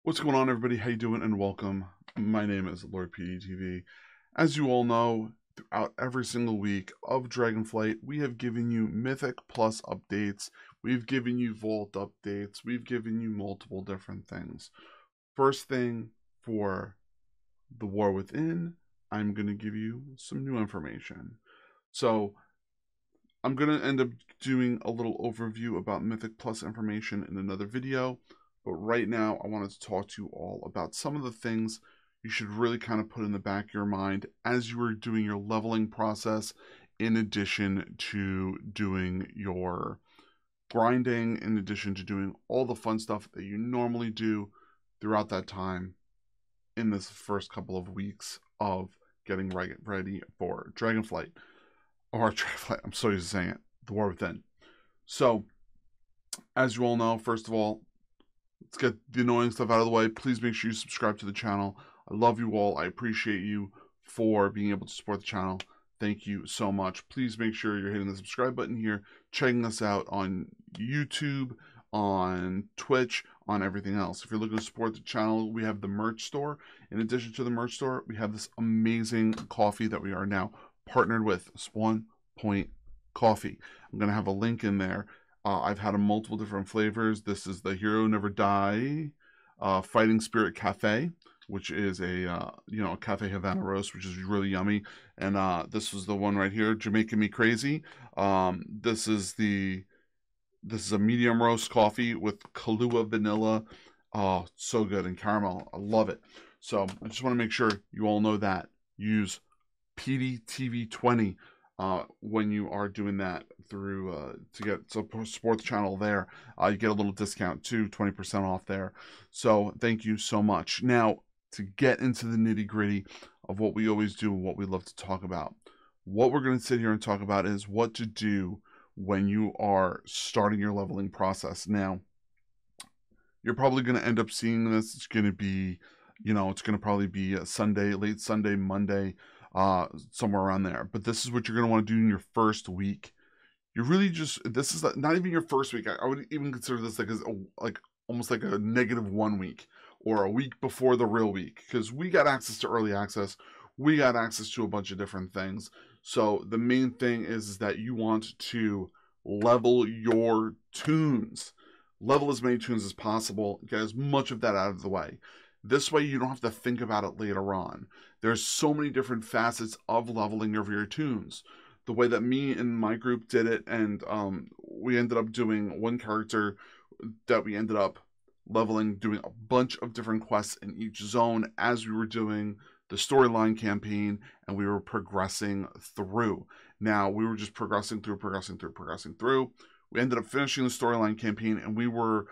What's going on, everybody? How you doing? And welcome. My name is Lord PeteyTV. As you all know, throughout every single week of Dragonflight, we have given you Mythic Plus updates. We've given you Vault updates. We've given you multiple different things. First thing for the War Within, I'm going to give you some new information. So I'm going to end up doing a little overview about Mythic Plus information in another video. But right now, I wanted to talk to you all about some of the things you should really kind of put in the back of your mind as you are doing your leveling process, in addition to doing your grinding, in addition to doing all the fun stuff that you normally do throughout that time in this first couple of weeks of getting ready for Dragonflight. Or Dragonflight, I'm so used to saying it, the War Within. So, as you all know, first of all, let's get the annoying stuff out of the way. Please make sure you subscribe to the channel. I love you all. I appreciate you for being able to support the channel. Thank you so much. Please make sure you're hitting the subscribe button here, checking us out on YouTube, on Twitch, on everything else. If you're looking to support the channel, we have the merch store. In addition to the merch store, we have this amazing coffee that we are now partnered with, Spawn Point Coffee. I'm going to have a link in there. I've had multiple different flavors. This is the Hero Never Die Fighting Spirit Cafe, which is a a Cafe Havana roast, which is really yummy. And this was the one right here, Jamaican Me Crazy. This is a medium roast coffee with Kahlua vanilla. Oh, so good, and caramel. I love it. So I just want to make sure you all know that. Use PeteyTV20 when you are doing that through to support the channel there. You get a little discount too, 20% off there. So thank you so much. Now, to get into the nitty gritty of what we always do, what we love to talk about, what we're going to sit here and talk about is what to do when you are starting your leveling process. Now, you're probably going to end up seeing this. It's going to be, it's going to probably be a Sunday, late Sunday, Monday, somewhere around there. But this is what you're going to want to do in your first week. You're really this is not even your first week. I would even consider this like almost like a -1 week, or a week before the real week, because we got access to early access. We got access to a bunch of different things. So the main thing is that you want to level your tunes. Level as many tunes as possible. Get as much of that out of the way. This way you don't have to think about it later on. There's so many different facets of leveling of your tunes. The way that me and my group did it, and we ended up doing one character that we ended up leveling, doing a bunch of different quests in each zone as we were doing the storyline campaign, and we were progressing through. Now, we were just progressing through. We ended up finishing the storyline campaign, and we were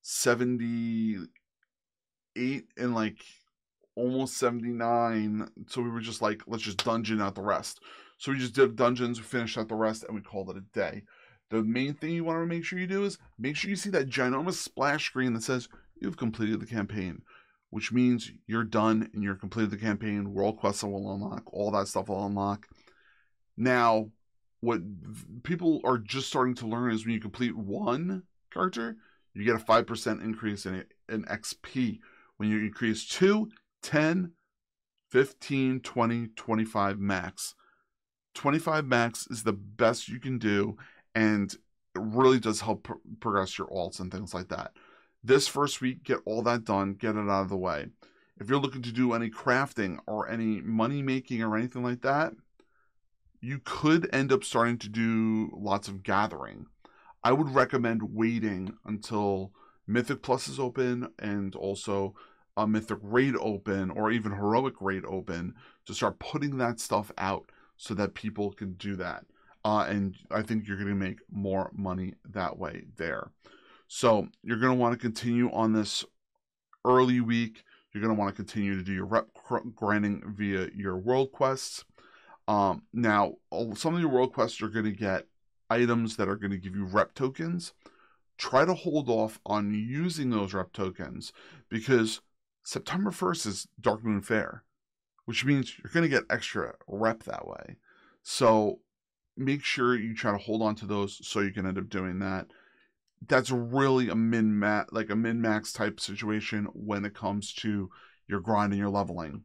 78 and like almost 79. So we were just like, let's just dungeon out the rest. So we just did dungeons, we finished out the rest, and we called it a day. The main thing you want to make sure you do is make sure you see that ginormous splash screen that says you've completed the campaign, which means you're done and you're completed the campaign. World quests will unlock, all that stuff will unlock. Now, what people are just starting to learn is when you complete one character, you get a 5% increase in XP. When you increase 2, 10, 15, 20, 25 max. 25 max is the best you can do, and it really does help progress your alts and things like that. This first week, get all that done, get it out of the way. If you're looking to do any crafting or any money making or anything like that, you could end up starting to do lots of gathering. I would recommend waiting until Mythic Plus is open, and also a Mythic Raid open, or even Heroic Raid open, to start putting that stuff out so that people can do that. And I think you're going to make more money that way there. So you're going to want to continue on this early week. You're going to want to continue to do your rep grinding via your world quests. Now, some of your world quests are going to get items that are going to give you rep tokens. Try to hold off on using those rep tokens, because September 1st is Dark Moon Fair, which means you're going to get extra rep that way. So make sure you try to hold on to those so you can end up doing that. that's really a min-max type situation when it comes to your grind and your leveling.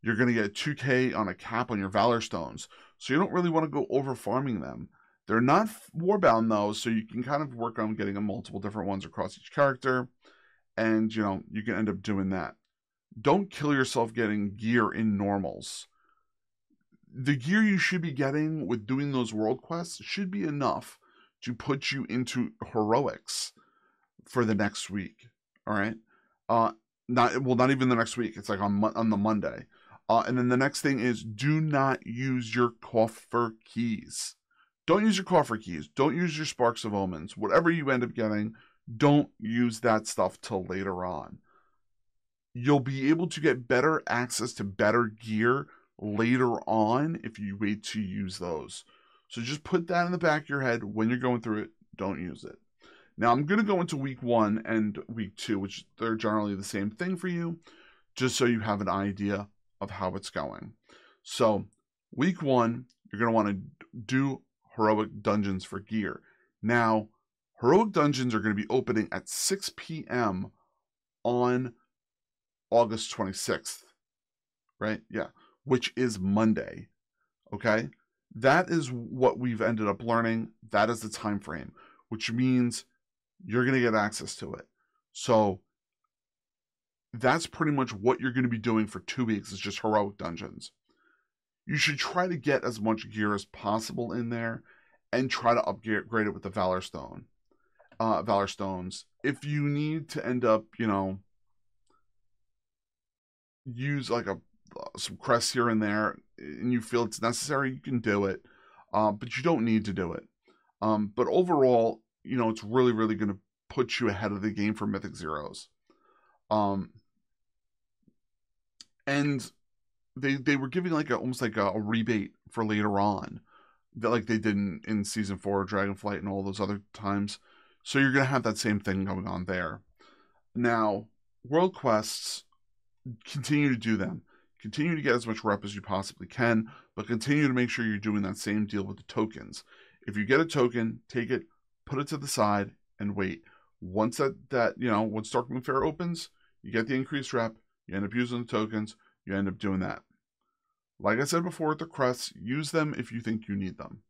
You're going to get 2k on a cap on your Valor Stones, so you don't really want to go over farming them. They're not warbound though, so you can kind of work on getting multiple different ones across each character, and you know, you can end up doing that. Don't kill yourself getting gear in normals. The gear you should be getting with doing those world quests should be enough to put you into heroics for the next week. All right. Not even the next week. It's like on the Monday. And then the next thing is, do not use your coffer keys. Don't use your coffer keys. Don't use your Sparks of Omens. Whatever you end up getting, don't use that stuff till later on. You'll be able to get better access to better gear later on if you wait to use those. So just put that in the back of your head when you're going through it. Don't use it. Now I'm going to go into week 1 and week 2, which they're generally the same thing for you, just so you have an idea of how it's going. So week 1, you're going to want to do heroic dungeons for gear. Now, heroic dungeons are going to be opening at 6 p.m. on August 26th, right? Yeah, which is Monday, okay? That is what we've ended up learning. That is the time frame, which means you're going to get access to it. So that's pretty much what you're going to be doing for 2 weeks, is just heroic dungeons. You should try to get as much gear as possible in there and try to upgrade it with the Valor Stones. If you need to end up, you know, use like some crests here and there and you feel it's necessary, you can do it. But you don't need to do it. But overall, you know, it's really, really going to put you ahead of the game for Mythic Zeros. And they were giving like almost like a rebate for later on, that like they did in season 4 of Dragonflight and all those other times. So you're going to have that same thing going on there. Now, world quests, continue to do them. Continue to get as much rep as you possibly can, but continue to make sure you're doing that same deal with the tokens. If you get a token, take it, put it to the side, and wait. Once once Darkmoon Faire opens, you get the increased rep, you end up using the tokens, you end up doing that. Like I said before with the crests, use them if you think you need them.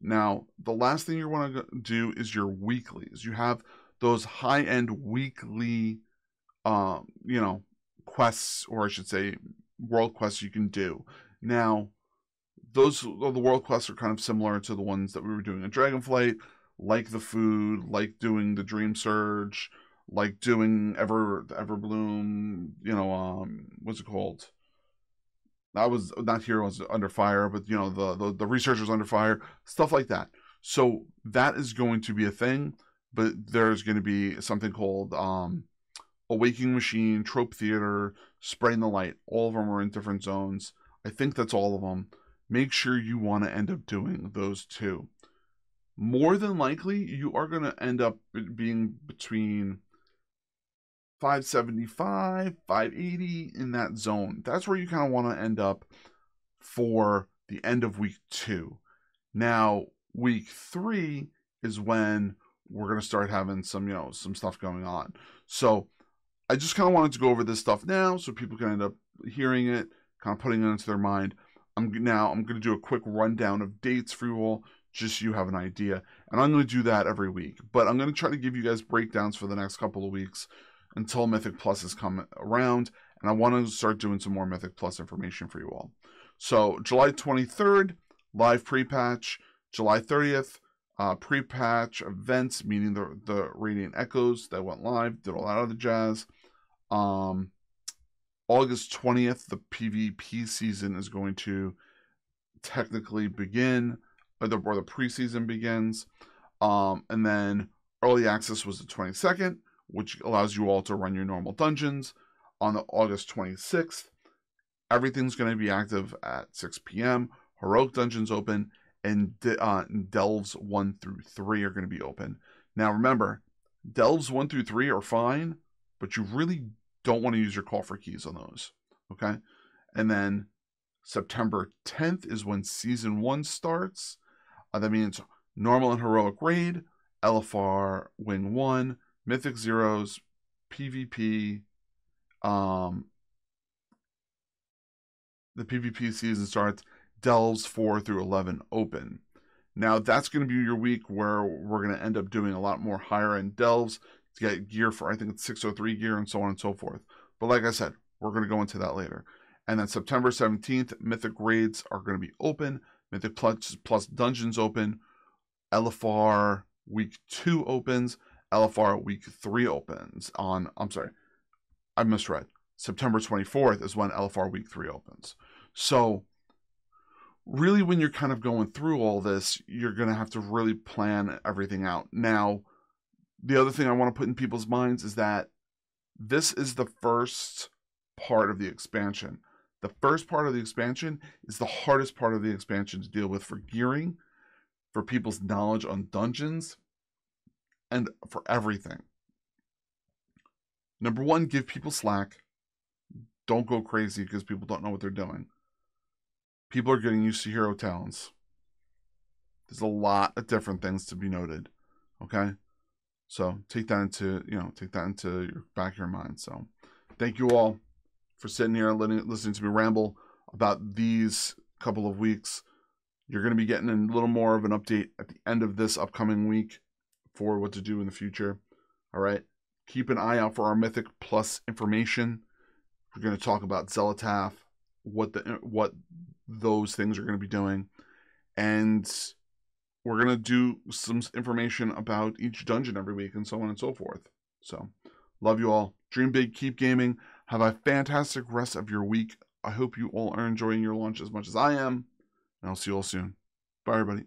Now, the last thing you want to do is your weeklies. You have those high-end weekly, quests, or I should say world quests you can do. Now, the world quests are kind of similar to the ones that we were doing in Dragonflight, like the food, like doing the Dream Surge, like doing Everbloom, what's it called? I was not Heroes Under Fire, but you know, the Researchers Under Fire, stuff like that. So that is going to be a thing, but there's going to be something called Awakening Machine, Trope Theater, Spreading the Light. All of them are in different zones. I think that's all of them. Make sure you want to end up doing those too. More than likely, you are going to end up being between 575, 580 in that zone. That's where you kind of want to end up for the end of week 2. Now, week 3 is when we're going to start having some stuff going on. So I just kind of wanted to go over this stuff now so people can end up hearing it, kind of putting it into their mind. I'm going to do a quick rundown of dates for you all, just so you have an idea. And I'm going to do that every week. But I'm going to try to give you guys breakdowns for the next couple of weeks until Mythic Plus has come around. And I want to start doing some more Mythic Plus information for you all. So July 23rd, live pre-patch. July 30th, pre-patch events, meaning the Radiant Echoes that went live, did all that other jazz. August 20th, the PvP season is going to technically begin, or the preseason begins. And then early access was the 22nd, which allows you all to run your normal dungeons. On the August 26th, everything's going to be active at 6 p.m. Heroic Dungeons open, and Delves 1 through 3 are going to be open. Now remember, Delves 1 through 3 are fine, but you really don't want to use your coffer keys on those, okay? And then September 10th is when Season 1 starts. That means normal and heroic raid, LFR Wing 1, Mythic Zeros, PvP. The PvP season starts, Delves 4 through 11 open. Now, that's going to be your week where we're going to end up doing a lot more higher-end delves to get gear for, I think it's 603 gear and so on and so forth. But like I said, we're going to go into that later. And then September 17th, Mythic Raids are going to be open. Mythic Plus Dungeons open. LFR Week 2 opens. LFR Week 3 opens on, I'm sorry, I misread. September 24th is when LFR Week 3 opens. So really, when you're kind of going through all this, you're going to have to really plan everything out. Now, the other thing I want to put in people's minds is that this is the first part of the expansion. The first part of the expansion is the hardest part of the expansion to deal with for gearing, for people's knowledge on dungeons, and for everything. Number one, give people slack. Don't go crazy because people don't know what they're doing. People are getting used to hero talents. There's a lot of different things to be noted. Okay? So take that into your back of your mind. So thank you all for sitting here and listening to me ramble about these couple of weeks. You're going to be getting a little more of an update at the end of this upcoming week for what to do in the future. All right? Keep an eye out for our Mythic Plus information. We're going to talk about Zelotaph, what those things are going to be doing, and we're going to do some information about each dungeon every week and so on and so forth. So, love you all. Dream big, keep gaming. Have a fantastic rest of your week. I hope you all are enjoying your lunch as much as I am, and I'll see you all soon. Bye, everybody.